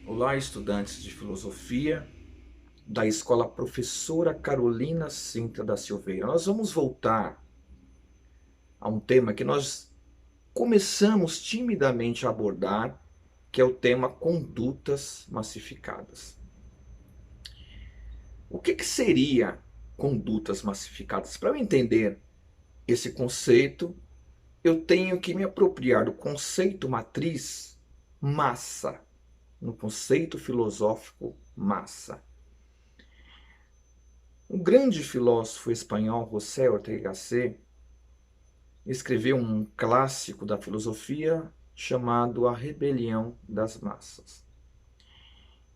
Olá, estudantes de filosofia da Escola Professora Carolina Sintra da Silveira. Nós vamos voltar a um tema que nós começamos timidamente a abordar, que é o tema condutas massificadas. O que seria condutas massificadas? Para eu entender esse conceito, eu tenho que me apropriar do conceito matriz massa, no conceito filosófico massa. Um grande filósofo espanhol, José Ortega y Gasset, escreveu um clássico da filosofia chamado A Rebelião das Massas.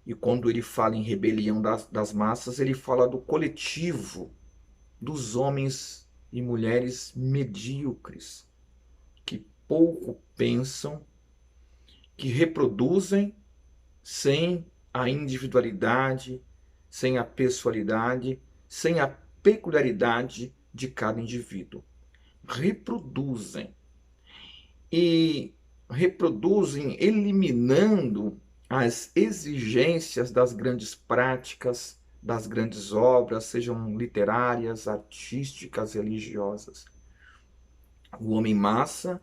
E quando ele fala em rebelião das massas, ele fala do coletivo dos homens e mulheres medíocres, que pouco pensam, que reproduzem sem a individualidade, sem a pessoalidade, sem a peculiaridade de cada indivíduo. Reproduzem. E reproduzem eliminando as exigências das grandes práticas, das grandes obras, sejam literárias, artísticas, religiosas. O homem massa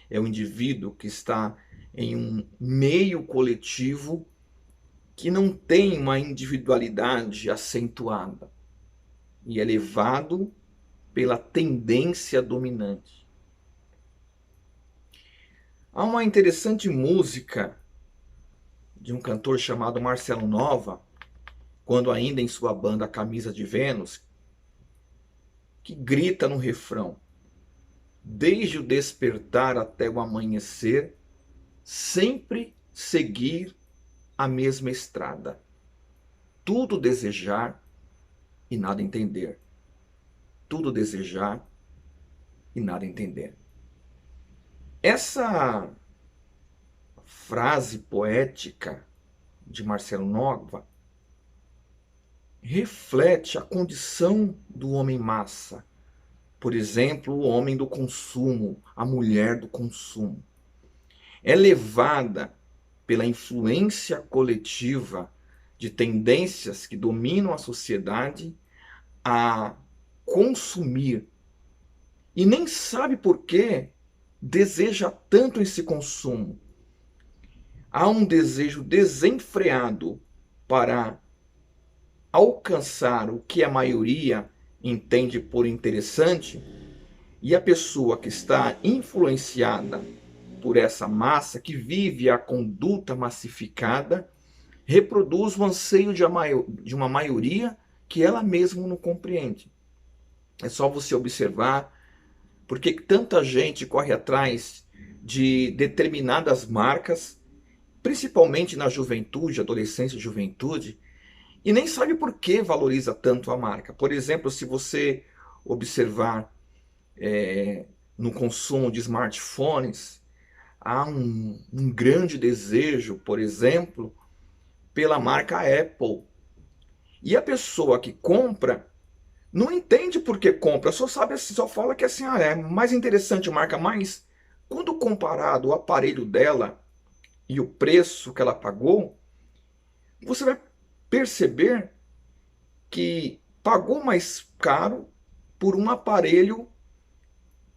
é o indivíduo que está em um meio coletivo que não tem uma individualidade acentuada e é levado pela tendência dominante. Há uma interessante música de um cantor chamado Marcelo Nova, quando ainda em sua banda Camisa de Vênus, que grita no refrão: desde o despertar até o amanhecer, sempre seguir a mesma estrada. Tudo desejar e nada entender. Tudo desejar e nada entender. Essa frase poética de Marcelo Nova reflete a condição do homem massa. Por exemplo, o homem do consumo, a mulher do consumo. É levada pela influência coletiva de tendências que dominam a sociedade a consumir e nem sabe por que deseja tanto esse consumo. Há um desejo desenfreado para alcançar o que a maioria entende por interessante, e a pessoa que está influenciada por essa massa, que vive a conduta massificada, reproduz o anseio de uma maioria que ela mesma não compreende. É só você observar porque tanta gente corre atrás de determinadas marcas, principalmente na juventude, adolescência e juventude, e nem sabe por que valoriza tanto a marca. Por exemplo, se você observar no consumo de smartphones, há um grande desejo, por exemplo, pela marca Apple. E a pessoa que compra não entende por que compra, só sabe, só fala que assim, é mais interessante a marca, mas quando comparado o aparelho dela e o preço que ela pagou, você vai perceber que pagou mais caro por um aparelho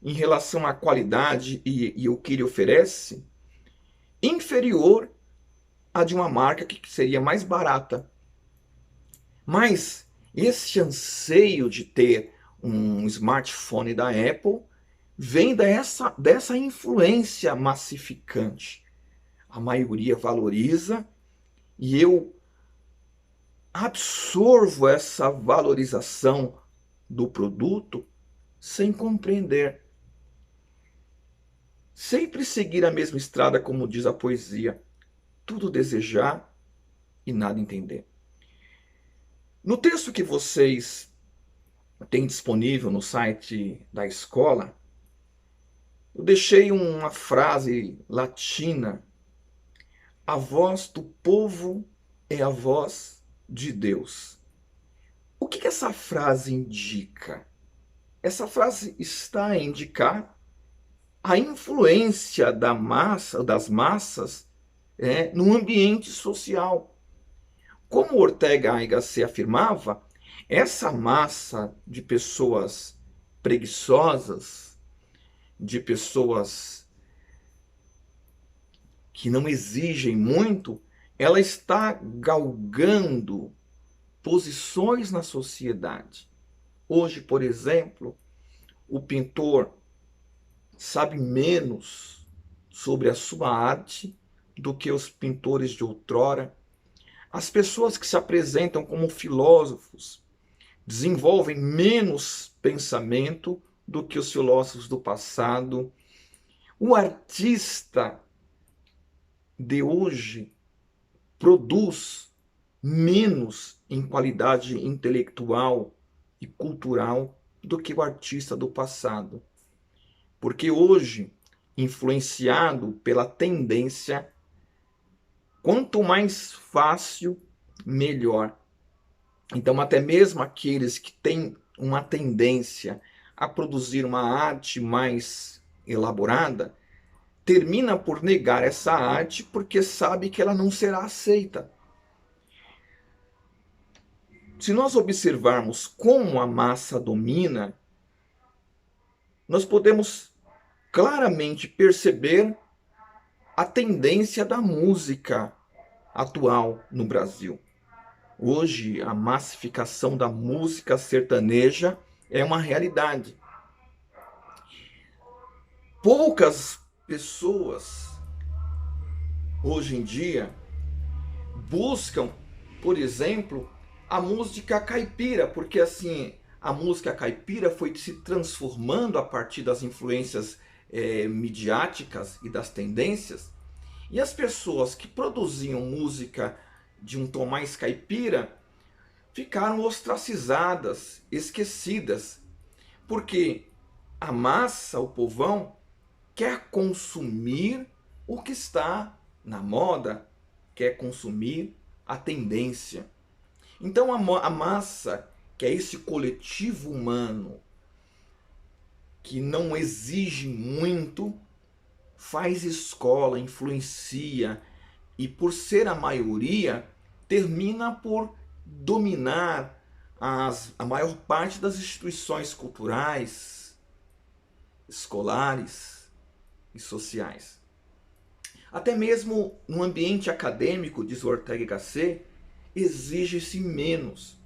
em relação à qualidade e o que ele oferece, inferior à de uma marca que seria mais barata. Mas esse anseio de ter um smartphone da Apple vem dessa influência massificante. A maioria valoriza e eu absorvo essa valorização do produto sem compreender. Sempre seguir a mesma estrada, como diz a poesia, tudo desejar e nada entender. No texto que vocês têm disponível no site da escola, eu deixei uma frase latina: a voz do povo é a voz de Deus. O que essa frase indica? Essa frase está a indicar a influência da massa, das massas, no ambiente social. Como Ortega y Gasset afirmava, essa massa de pessoas preguiçosas, de pessoas que não exigem muito, ela está galgando posições na sociedade. Hoje, por exemplo, o pintor sabe menos sobre a sua arte do que os pintores de outrora. As pessoas que se apresentam como filósofos desenvolvem menos pensamento do que os filósofos do passado. O artista de hoje produz menos em qualidade intelectual e cultural do que o artista do passado. Porque hoje, influenciado pela tendência, quanto mais fácil, melhor. Então, até mesmo aqueles que têm uma tendência a produzir uma arte mais elaborada, termina por negar essa arte porque sabe que ela não será aceita. Se nós observarmos como a massa domina, nós podemos claramente perceber a tendência da música atual no Brasil. Hoje, a massificação da música sertaneja é uma realidade. Poucas pessoas, hoje em dia, buscam, por exemplo, a música caipira, porque assim, a música caipira foi se transformando a partir das influências midiáticas e das tendências, e as pessoas que produziam música de um tom mais caipira ficaram ostracizadas, esquecidas, porque a massa, o povão, quer consumir o que está na moda, quer consumir a tendência. Então a massa, que é esse coletivo humano que não exige muito, faz escola, influencia e, por ser a maioria, termina por dominar a maior parte das instituições culturais, escolares e sociais. Até mesmo no ambiente acadêmico, diz Ortega y Gasset, exige-se menos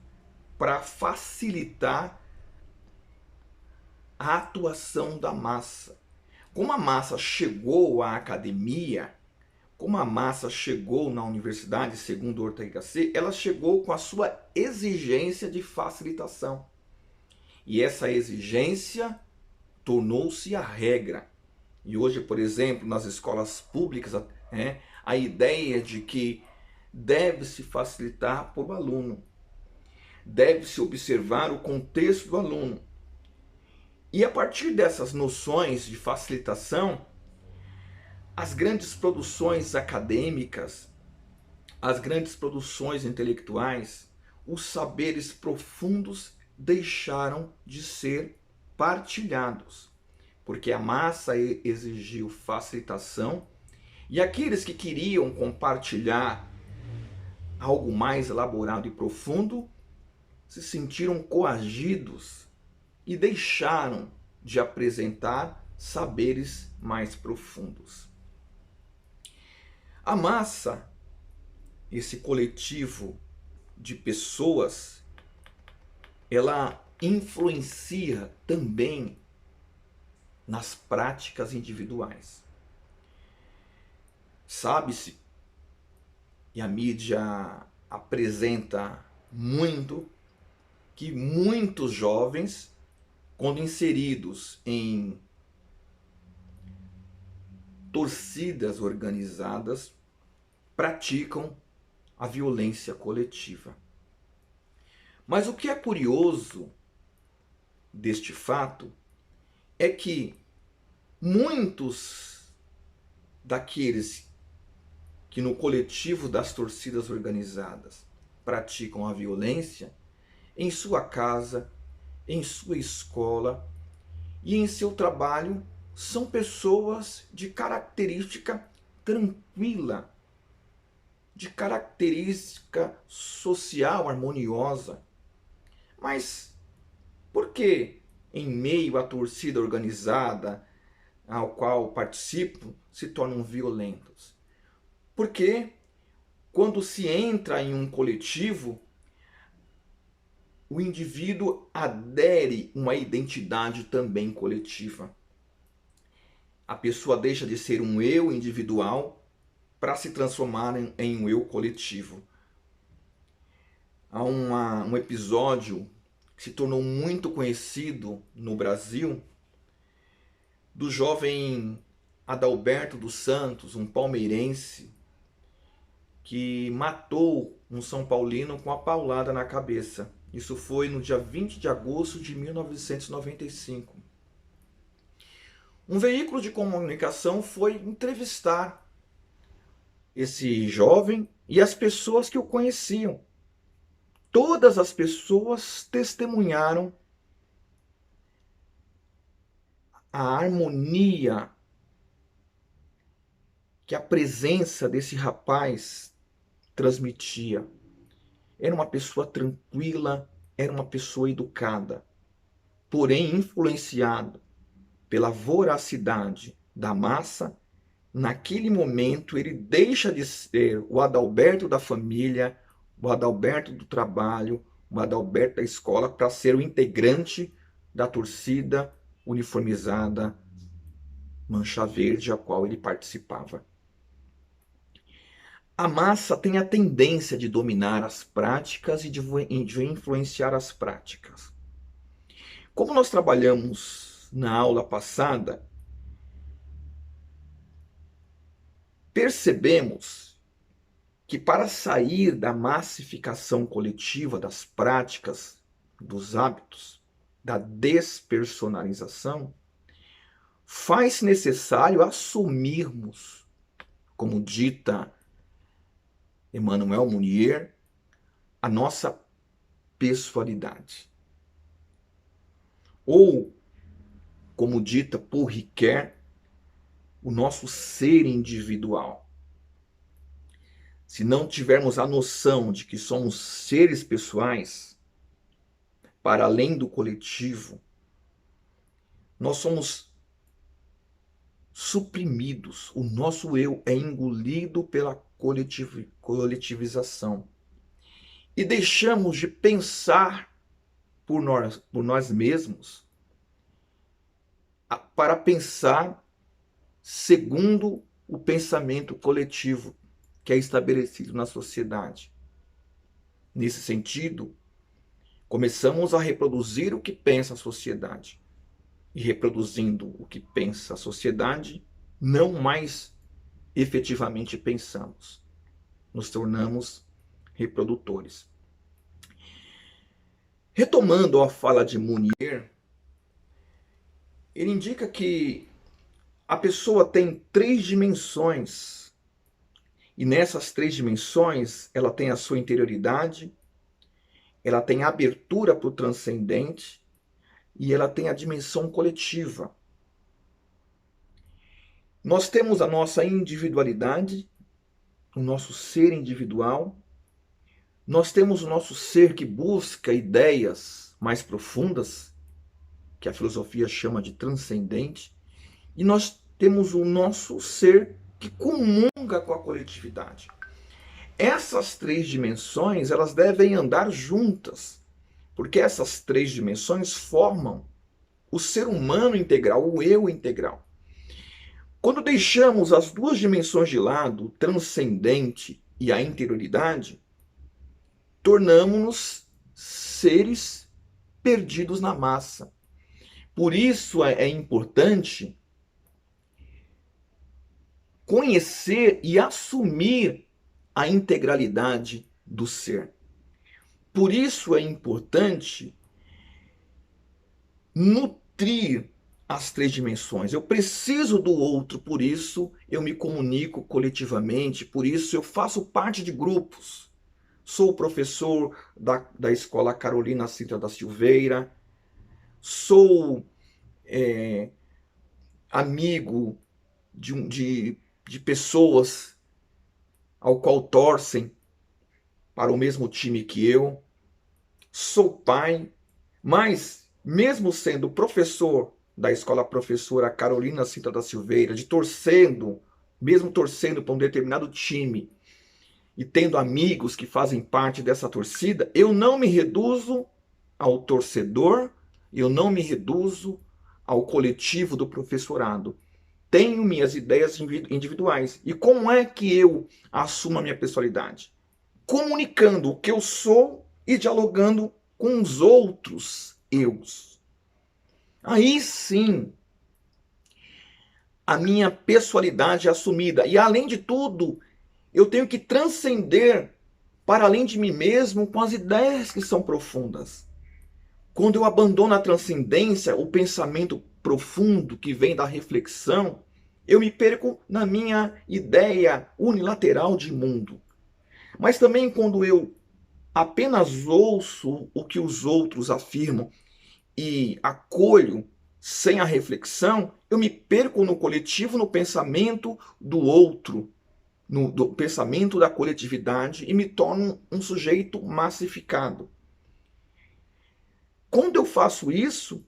para facilitar a atuação da massa. Como a massa chegou à academia, como a massa chegou na universidade, segundo Ortega y Gasset, ela chegou com a sua exigência de facilitação. E essa exigência tornou-se a regra. E hoje, por exemplo, nas escolas públicas, a ideia de que deve-se facilitar para o aluno, deve-se observar o contexto do aluno. E a partir dessas noções de facilitação, as grandes produções acadêmicas, as grandes produções intelectuais, os saberes profundos deixaram de ser partilhados, porque a massa exigiu facilitação e aqueles que queriam compartilhar algo mais elaborado e profundo se sentiram coagidos e deixaram de apresentar saberes mais profundos. A massa, esse coletivo de pessoas, ela influencia também nas práticas individuais. Sabe-se, e a mídia apresenta muito, que muitos jovens, quando inseridos em torcidas organizadas, praticam a violência coletiva. Mas o que é curioso deste fato é que muitos daqueles que no coletivo das torcidas organizadas praticam a violência, em sua casa, em sua escola e em seu trabalho, são pessoas de característica tranquila, de característica social harmoniosa. Mas por que, em meio à torcida organizada ao qual participo, se tornam violentos? Porque quando se entra em um coletivo, o indivíduo adere uma identidade também coletiva. A pessoa deixa de ser um eu individual para se transformar em um eu coletivo. Há um episódio que se tornou muito conhecido no Brasil, do jovem Adalberto dos Santos, um palmeirense, que matou um São Paulino com a paulada na cabeça. Isso foi no dia 20 de agosto de 1995. Um veículo de comunicação foi entrevistar esse jovem e as pessoas que o conheciam. Todas as pessoas testemunharam a harmonia que a presença desse rapaz transmitia. Era uma pessoa tranquila, era uma pessoa educada, porém influenciado pela voracidade da massa. Naquele momento ele deixa de ser o Adalberto da família, o Adalberto do trabalho, o Adalberto da escola, para ser o integrante da torcida uniformizada Mancha Verde, a qual ele participava. A massa tem a tendência de dominar as práticas e de influenciar as práticas. Como nós trabalhamos na aula passada, percebemos que para sair da massificação coletiva das práticas, dos hábitos, da despersonalização, faz necessário assumirmos, como dita Emmanuel Mounier, a nossa pessoalidade. Ou, como dita por Ricoeur, o nosso ser individual. Se não tivermos a noção de que somos seres pessoais, para além do coletivo, nós somos suprimidos. O nosso eu é engolido pela coletivização. E deixamos de pensar por nós mesmos para pensar segundo o pensamento coletivo que é estabelecido na sociedade. Nesse sentido, começamos a reproduzir o que pensa a sociedade. E reproduzindo o que pensa a sociedade, não mais efetivamente pensamos. Nos tornamos reprodutores. Retomando a fala de Mounier, ele indica que a pessoa tem 3 dimensões. E nessas 3 dimensões, ela tem a sua interioridade, ela tem a abertura para o transcendente e ela tem a dimensão coletiva. Nós temos a nossa individualidade, o nosso ser individual. Nós temos o nosso ser que busca ideias mais profundas, que a filosofia chama de transcendente. E nós temos o nosso ser que comunga com a coletividade. Essas 3 dimensões, elas devem andar juntas, porque essas 3 dimensões formam o ser humano integral, o eu integral. Quando deixamos as 2 dimensões de lado, o transcendente e a interioridade, tornamos-nos seres perdidos na massa. Por isso é importante conhecer e assumir a integralidade do ser. Por isso é importante nutrir as 3 dimensões. Eu preciso do outro, por isso eu me comunico coletivamente, por isso eu faço parte de grupos. Sou professor da Escola Carolina Sintra da Silveira, sou amigo de pessoas ao qual torcem para o mesmo time que eu. Sou pai, mas mesmo sendo professor da escola professora Carolina Sintra da Silveira, mesmo torcendo para um determinado time e tendo amigos que fazem parte dessa torcida, eu não me reduzo ao torcedor, eu não me reduzo ao coletivo do professorado. Tenho minhas ideias individuais. E como é que eu assumo a minha personalidade? Comunicando o que eu sou e dialogando com os outros eus. Aí sim, a minha personalidade é assumida. E além de tudo, eu tenho que transcender para além de mim mesmo com as ideias que são profundas. Quando eu abandono a transcendência, o pensamento profundo que vem da reflexão, eu me perco na minha ideia unilateral de mundo. Mas também quando eu apenas ouço o que os outros afirmam e acolho sem a reflexão, eu me perco no coletivo, no pensamento do outro, do pensamento da coletividade e me torno um sujeito massificado. Quando eu faço isso,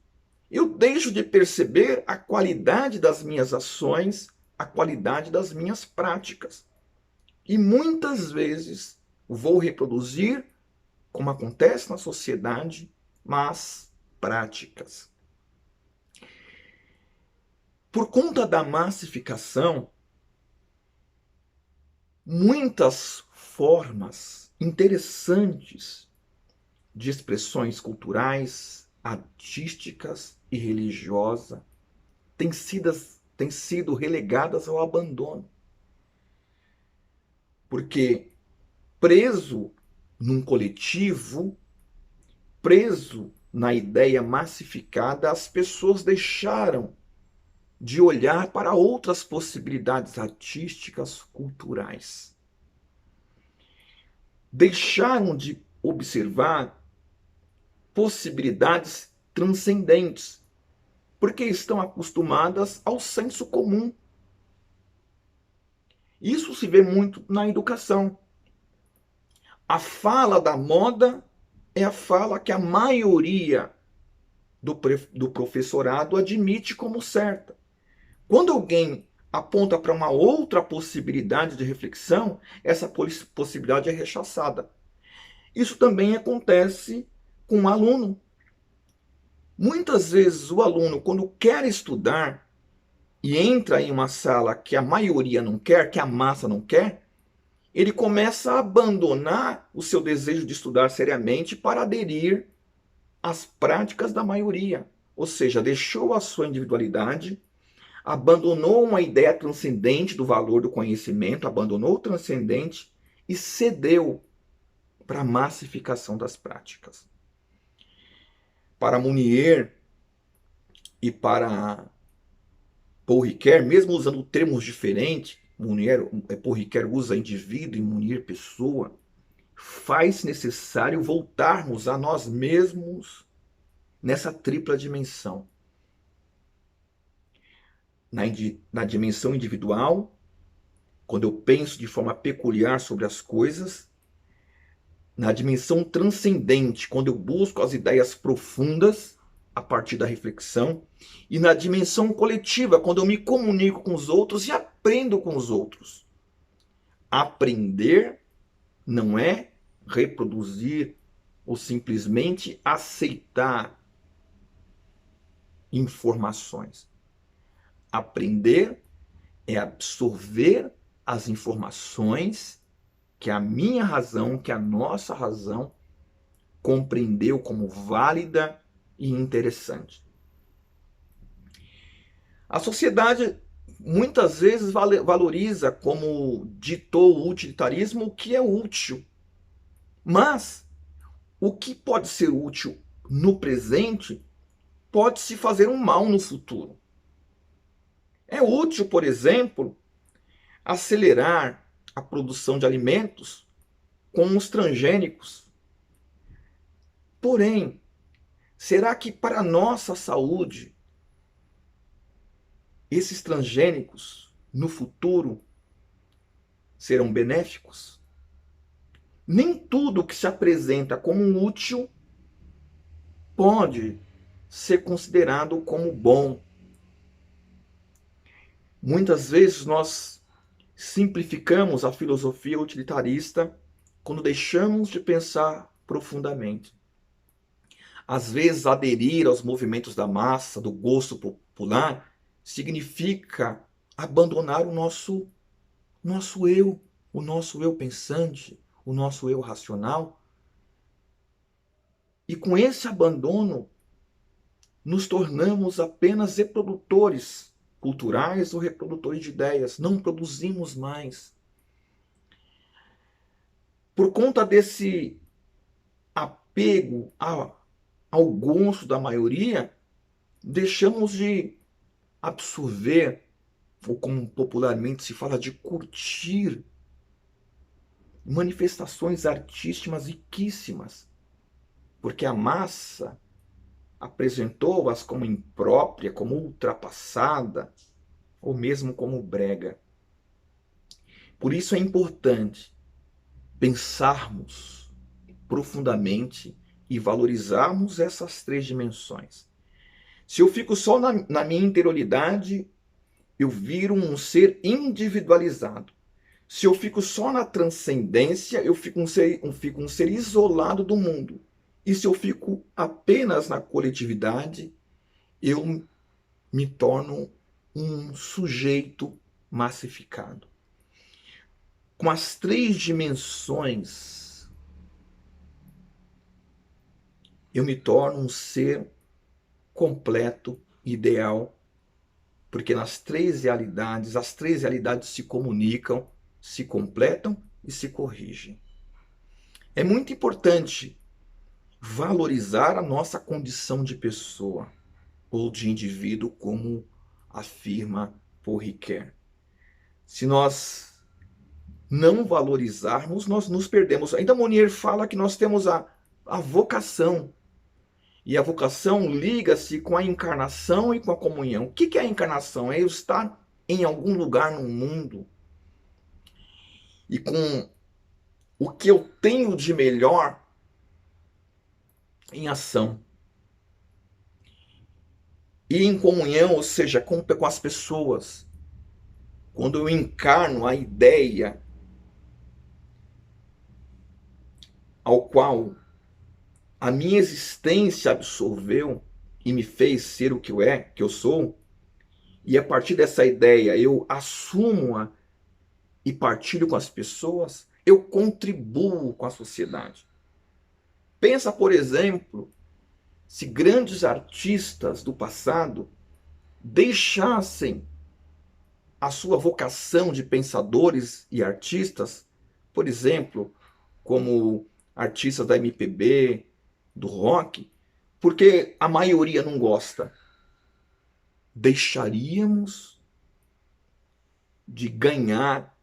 eu deixo de perceber a qualidade das minhas ações, a qualidade das minhas práticas. E muitas vezes vou reproduzir, como acontece na sociedade, más práticas. Por conta da massificação, muitas formas interessantes de expressões culturais, artísticas e religiosas têm sido relegadas ao abandono. Porque preso num coletivo, preso na ideia massificada, as pessoas deixaram de olhar para outras possibilidades artísticas, culturais. Deixaram de observar possibilidades transcendentes, porque estão acostumadas ao senso comum. Isso se vê muito na educação. A fala da moda é a fala que a maioria do professorado admite como certa. Quando alguém aponta para uma outra possibilidade de reflexão, essa possibilidade é rechaçada. Isso também acontece com o aluno. Muitas vezes o aluno, quando quer estudar e entra em uma sala que a maioria não quer, que a massa não quer, ele começa a abandonar o seu desejo de estudar seriamente para aderir às práticas da maioria. Ou seja, deixou a sua individualidade, abandonou uma ideia transcendente do valor do conhecimento, abandonou o transcendente e cedeu para a massificação das práticas. Para Mounier e para Paul Ricoeur, mesmo usando termos diferentes, Paul Ricoeur usa indivíduo e Mounier pessoa, faz necessário voltarmos a nós mesmos nessa tripla dimensão. Na dimensão individual, quando eu penso de forma peculiar sobre as coisas, na dimensão transcendente, quando eu busco as ideias profundas a partir da reflexão, e na dimensão coletiva, quando eu me comunico com os outros e aprendo com os outros. Aprender não é reproduzir ou simplesmente aceitar informações. Aprender é absorver as informações que a minha razão, que a nossa razão compreendeu como válida e interessante. A sociedade muitas vezes valoriza, como ditou o utilitarismo, o que é útil. Mas o que pode ser útil no presente pode se fazer um mal no futuro. É útil, por exemplo, acelerar a produção de alimentos com os transgênicos. Porém, será que para a nossa saúde, esses transgênicos, no futuro, serão benéficos. Nem tudo que se apresenta como útil pode ser considerado como bom. Muitas vezes nós simplificamos a filosofia utilitarista quando deixamos de pensar profundamente. Às vezes, aderir aos movimentos da massa, do gosto popular, significa abandonar o nosso eu, o nosso eu pensante, o nosso eu racional. E com esse abandono, nos tornamos apenas reprodutores culturais ou reprodutores de ideias, não produzimos mais. Por conta desse apego ao gosto da maioria, deixamos de absorver, ou como popularmente se fala, de curtir manifestações artísticas riquíssimas, porque a massa apresentou-as como imprópria, como ultrapassada, ou mesmo como brega. Por isso é importante pensarmos profundamente e valorizarmos essas três dimensões. Se eu fico só na minha interioridade, eu viro um ser individualizado. Se eu fico só na transcendência, eu fico um ser isolado do mundo. E se eu fico apenas na coletividade, eu me torno um sujeito massificado. Com as três dimensões, eu me torno um ser completo, ideal, porque nas três realidades, as três realidades se comunicam, se completam e se corrigem. É muito importante valorizar a nossa condição de pessoa ou de indivíduo, como afirma Paul Ricoeur. Se nós não valorizarmos, nós nos perdemos. Ainda Monnier fala que nós temos a vocação. E a vocação liga-se com a encarnação e com a comunhão. O que é a encarnação? É eu estar em algum lugar no mundo e com o que eu tenho de melhor em ação. E em comunhão, ou seja, com as pessoas. Quando eu encarno a ideia ao qual a minha existência absorveu e me fez ser o que eu sou, e a partir dessa ideia eu assumo-a e partilho com as pessoas, eu contribuo com a sociedade. Pensa, por exemplo, se grandes artistas do passado deixassem a sua vocação de pensadores e artistas, por exemplo, como artistas da MPB, do rock, porque a maioria não gosta. Deixaríamos de ganhar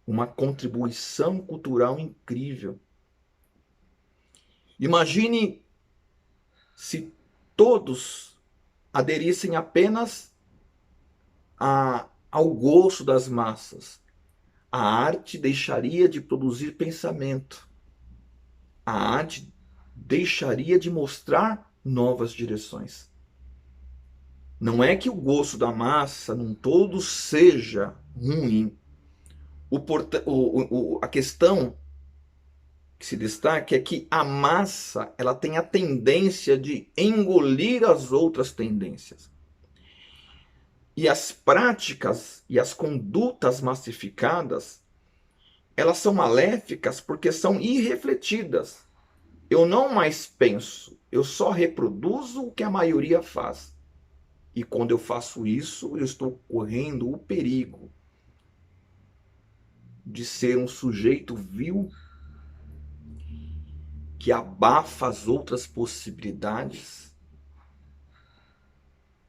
uma contribuição cultural incrível. Imagine se todos aderissem apenas ao gosto das massas. A arte deixaria de produzir pensamento. A arte deixaria de mostrar novas direções. Não é que o gosto da massa num todo seja ruim. A questão que se destaca é que a massa ela tem a tendência de engolir as outras tendências. E as práticas e as condutas massificadas, elas são maléficas porque são irrefletidas. Eu não mais penso, eu só reproduzo o que a maioria faz. E quando eu faço isso, eu estou correndo o perigo de ser um sujeito vil que abafa as outras possibilidades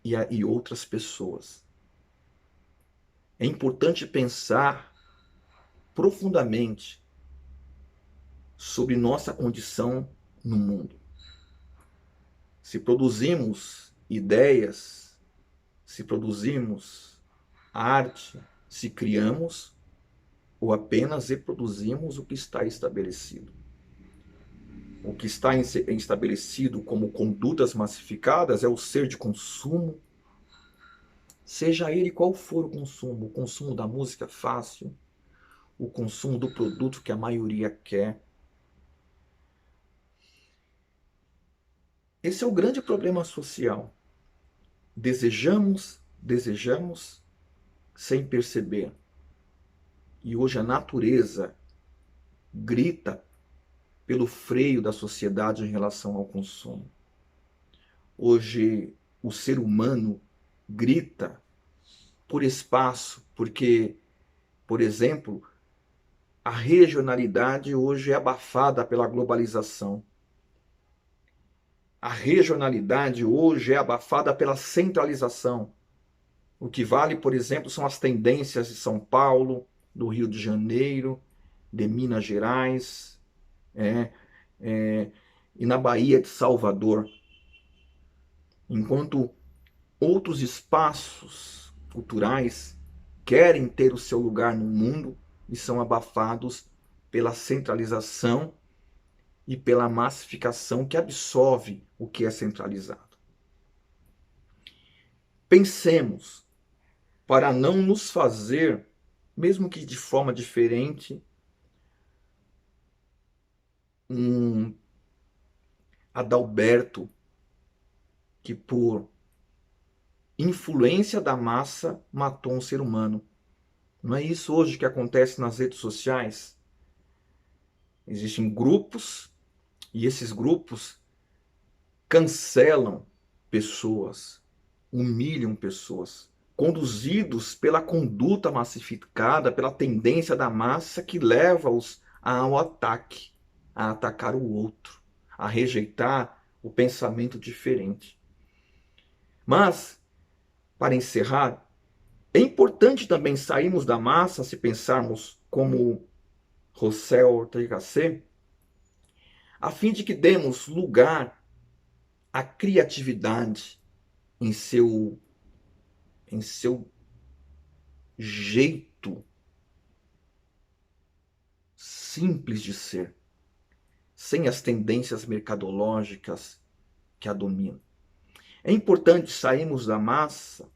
e outras pessoas. É importante pensar profundamente sobre nossa condição no mundo. Se produzimos ideias, se produzimos arte, se criamos, ou apenas reproduzimos o que está estabelecido? O que está estabelecido como condutas massificadas é o ser de consumo, seja ele qual for o consumo da música fácil, o consumo do produto que a maioria quer. Esse é o grande problema social. Desejamos sem perceber. E hoje a natureza grita pelo freio da sociedade em relação ao consumo. Hoje o ser humano grita por espaço, porque, por exemplo, a regionalidade hoje é abafada pela globalização. A regionalidade hoje é abafada pela centralização. O que vale, por exemplo, são as tendências de São Paulo, do Rio de Janeiro, de Minas Gerais, e na Bahia de Salvador. Enquanto outros espaços culturais querem ter o seu lugar no mundo e são abafados pela centralização e pela massificação que absorve o que é centralizado. Pensemos, para não nos fazer, mesmo que de forma diferente, um Adalberto que por influência da massa matou um ser humano. Não é isso hoje que acontece nas redes sociais? Existem grupos e esses grupos cancelam pessoas, humilham pessoas, conduzidos pela conduta massificada, pela tendência da massa que leva-os ao ataque, a atacar o outro, a rejeitar o pensamento diferente. Mas, para encerrar, é importante também sairmos da massa, se pensarmos como Russell Ortega Gasset, a fim de que demos lugar à criatividade em seu jeito simples de ser, sem as tendências mercadológicas que a dominam. É importante sairmos da massa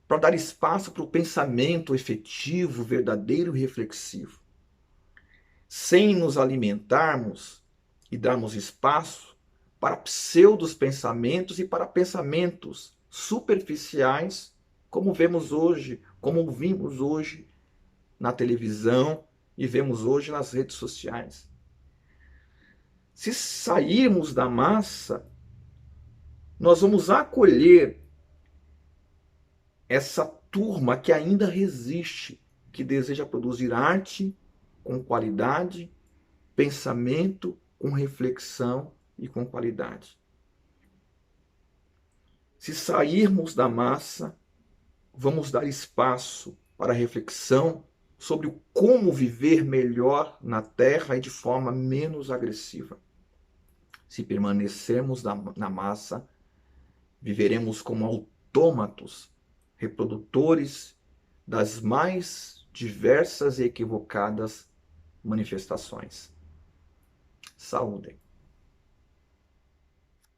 para dar espaço para o pensamento efetivo, verdadeiro e reflexivo, sem nos alimentarmos e darmos espaço para pseudos pensamentos e para pensamentos superficiais, como vemos hoje, como ouvimos hoje na televisão e vemos hoje nas redes sociais. Se sairmos da massa, nós vamos acolher essa turma que ainda resiste, que deseja produzir arte com qualidade, pensamento com reflexão e com qualidade. Se sairmos da massa, vamos dar espaço para reflexão sobre como viver melhor na Terra e de forma menos agressiva. Se permanecermos na massa, viveremos como autômatos, reprodutores das mais diversas e equivocadas manifestações. Saúde.